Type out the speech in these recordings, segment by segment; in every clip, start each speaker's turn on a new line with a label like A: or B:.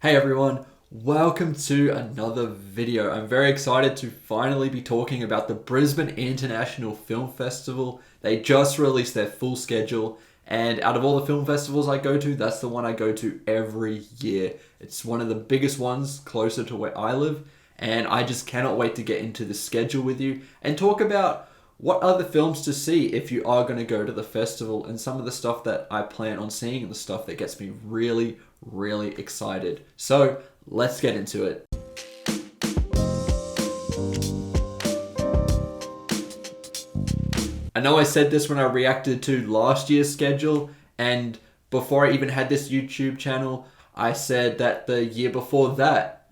A: Hey everyone, welcome to another video. I'm very excited to finally be talking about the Brisbane International Film Festival. They just released their full schedule, and out of all the film festivals I go to, that's the one I go to every year. It's one of the biggest ones closer to where I live, and I just cannot wait to get into the schedule with you and talk about what are the films to see if you are going to go to the festival and some of the stuff that I plan on seeing and the stuff that gets me really excited. So let's get into it. I know I said this when I reacted to last year's schedule, and before I even had this YouTube channel, I said that the year before that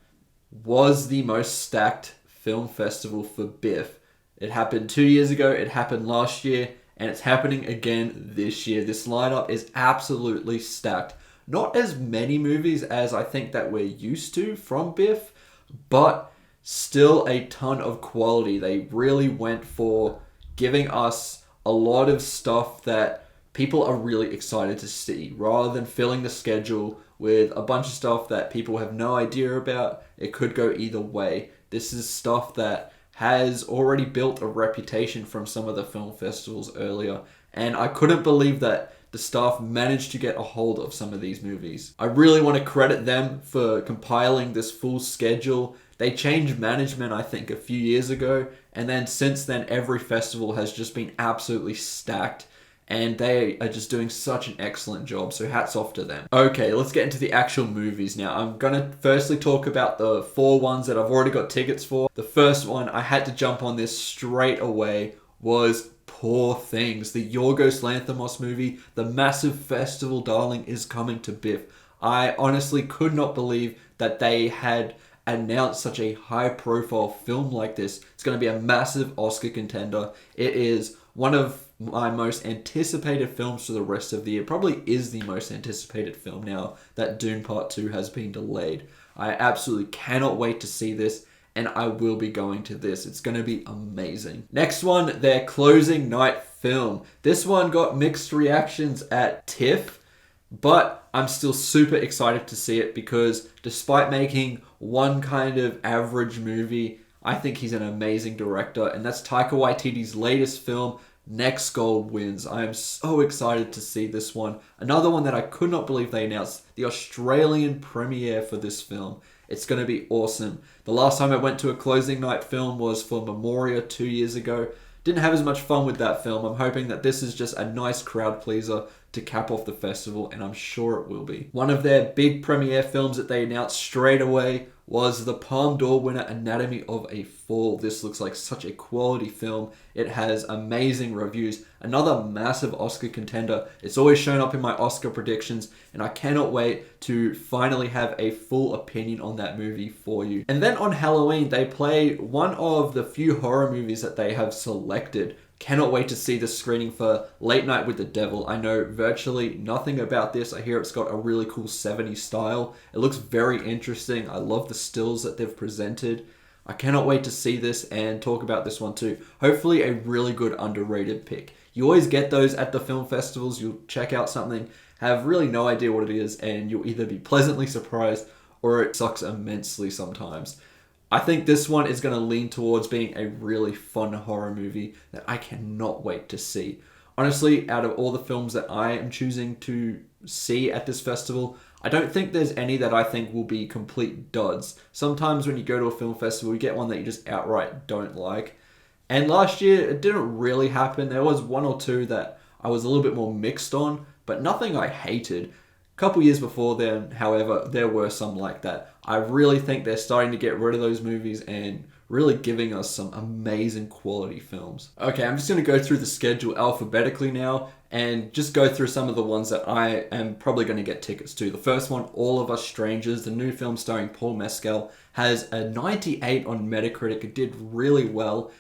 A: was the most stacked film festival for BIFF. It happened 2 years ago, it happened last year, and it's happening again this year. This lineup is absolutely stacked. Not as many movies as I think that we're used to from BIFF, but still a ton of quality. They really went for giving us a lot of stuff that people are really excited to see, rather than filling the schedule with a bunch of stuff that people have no idea about. It could go either way. This is stuff that has already built a reputation from some of the film festivals earlier, and I couldn't believe that the staff managed to get a hold of some of these movies. I really want to credit them for compiling this full schedule. They changed management, I think, a few years ago, and then since then every festival has just been absolutely stacked, and they are just doing such an excellent job, so hats off to them. Okay, let's get into the actual movies now. I'm gonna firstly talk about the 4 ones that I've already got tickets for. The first one, I had to jump on this straight away, was Poor Things, the Yorgos Lanthimos movie. The massive festival darling is coming to BIFF. I honestly could not believe that they had announced such a high profile film like this. It's going to be a massive Oscar contender. It is one of my most anticipated films for the rest of the year. Probably is the most anticipated film now that Dune Part 2 has been delayed. I absolutely cannot wait to see this, and I will be going to this. It's going to be amazing. Next one, their closing night film. This one got mixed reactions at TIFF, but I'm still super excited to see it because despite making one kind of average movie, I think he's an amazing director, and that's Taika Waititi's latest film, Next Gold Wins. I am so excited to see this one. Another one that I could not believe they announced, the Australian premiere for this film. It's going to be awesome. The last time I went to a closing night film was for Memoria 2 years ago. Didn't have as much fun with that film. I'm hoping that this is just a nice crowd pleaser to cap off the festival, and I'm sure it will be. One of their big premiere films that they announced straight away was the Palme d'Or winner Anatomy of a Fall. This looks like such a quality film. It has amazing reviews. Another massive Oscar contender. It's always shown up in my Oscar predictions, and I cannot wait to finally have a full opinion on that movie for you. And then on Halloween, they play one of the few horror movies that they have selected. Cannot wait to see the screening for Late Night with the Devil. I know virtually nothing about this. I hear it's got a really cool 70s style. It looks very interesting. I love the stills that they've presented. I cannot wait to see this and talk about this one too. Hopefully a really good underrated pick. You always get those at the film festivals. You'll check out something, have really no idea what it is, and you'll either be pleasantly surprised or it sucks immensely sometimes. I think this one is going to lean towards being a really fun horror movie that I cannot wait to see. Honestly, out of all the films that I am choosing to see at this festival, I don't think there's any that I think will be complete duds. Sometimes when you go to a film festival, you get one that you just outright don't like. And last year, it didn't really happen. There was one or two that I was a little bit more mixed on, but nothing I hated. Couple years before then, however, there were some like that. I really think they're starting to get rid of those movies and really giving us some amazing quality films. Okay, I'm just going to go through the schedule alphabetically now and just go through some of the ones that I am probably going to get tickets to. The first one, All of Us Strangers, the new film starring Paul Mescal, has a 98 on Metacritic. It did really well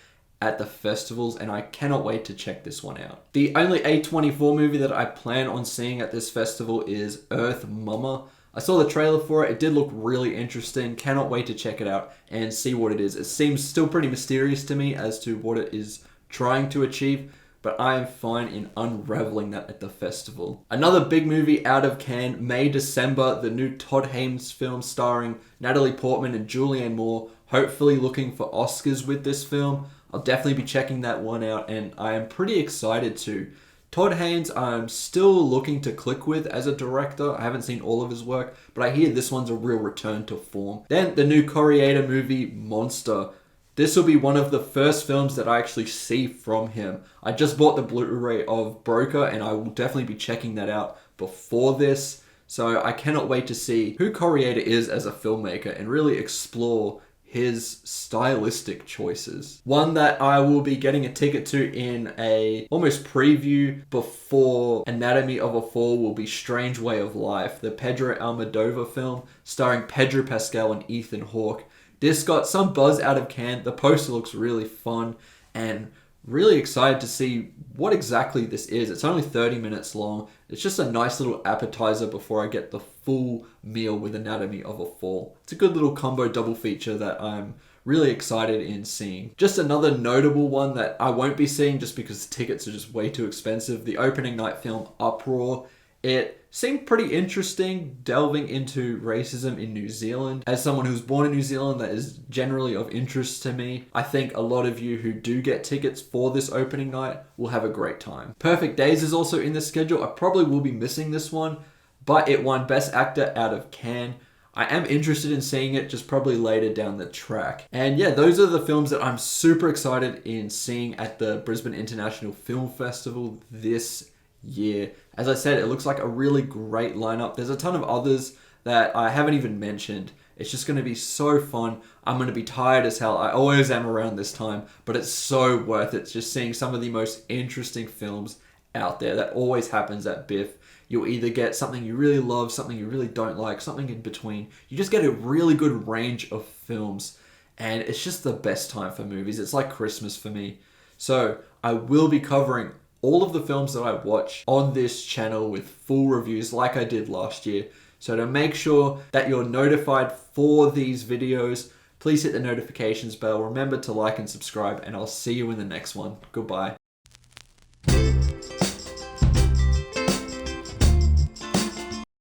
A: at the festivals, and I cannot wait to check this one out. The only A24 movie that I plan on seeing at this festival is Earth Mama. I saw the trailer for it. It did look really interesting. Cannot wait to check it out and see what it is. It seems still pretty mysterious to me as to what it is trying to achieve, but I am fine in unraveling that at the festival. Another big movie out of Cannes, May, December, the new Todd Haynes film starring Natalie Portman and Julianne Moore. Hopefully looking for Oscars with this film. I'll definitely be checking that one out, and I am pretty excited to. Todd Haynes, I'm still looking to click with as a director. I haven't seen all of his work, but I hear this one's a real return to form. Then the new Kore-eda movie, Monster. This will be one of the first films that I actually see from him. I just bought the Blu-ray of Broker, and I will definitely be checking that out before this. So I cannot wait to see who Kore-eda is as a filmmaker and really explore his stylistic choices. One that I will be getting a ticket to in a almost preview before Anatomy of a Fall will be Strange Way of Life, the Pedro Almodovar film starring Pedro Pascal and Ethan Hawke. This got some buzz out of Cannes. The poster looks really fun and really excited to see what exactly this is. It's only 30 minutes long. It's just a nice little appetizer before I get the full meal with Anatomy of a Fall. It's a good little combo double feature that I'm really excited in seeing. Just another notable one that I won't be seeing just because tickets are just way too expensive. The opening night film Uproar. It seemed pretty interesting, delving into racism in New Zealand. As someone who's born in New Zealand, that is generally of interest to me. I think a lot of you who do get tickets for this opening night will have a great time. Perfect Days is also in the schedule. I probably will be missing this one, but it won Best Actor out of Cannes. I am interested in seeing it, just probably later down the track. And yeah, those are the films that I'm super excited in seeing at the Brisbane International Film Festival this year. As I said, it looks like a really great lineup. There's a ton of others that I haven't even mentioned. It's just going to be so fun. I'm going to be tired as hell. I always am around this time, but it's so worth it just seeing some of the most interesting films out there. That always happens at BIFF. You'll either get something you really love, something you really don't like, something in between. You just get a really good range of films, and it's just the best time for movies. It's like Christmas for me. So I will be covering all of the films that I watch on this channel with full reviews like I did last year. So to make sure that you're notified for these videos, please hit the notifications bell. Remember to like and subscribe, and I'll see you in the next one. Goodbye.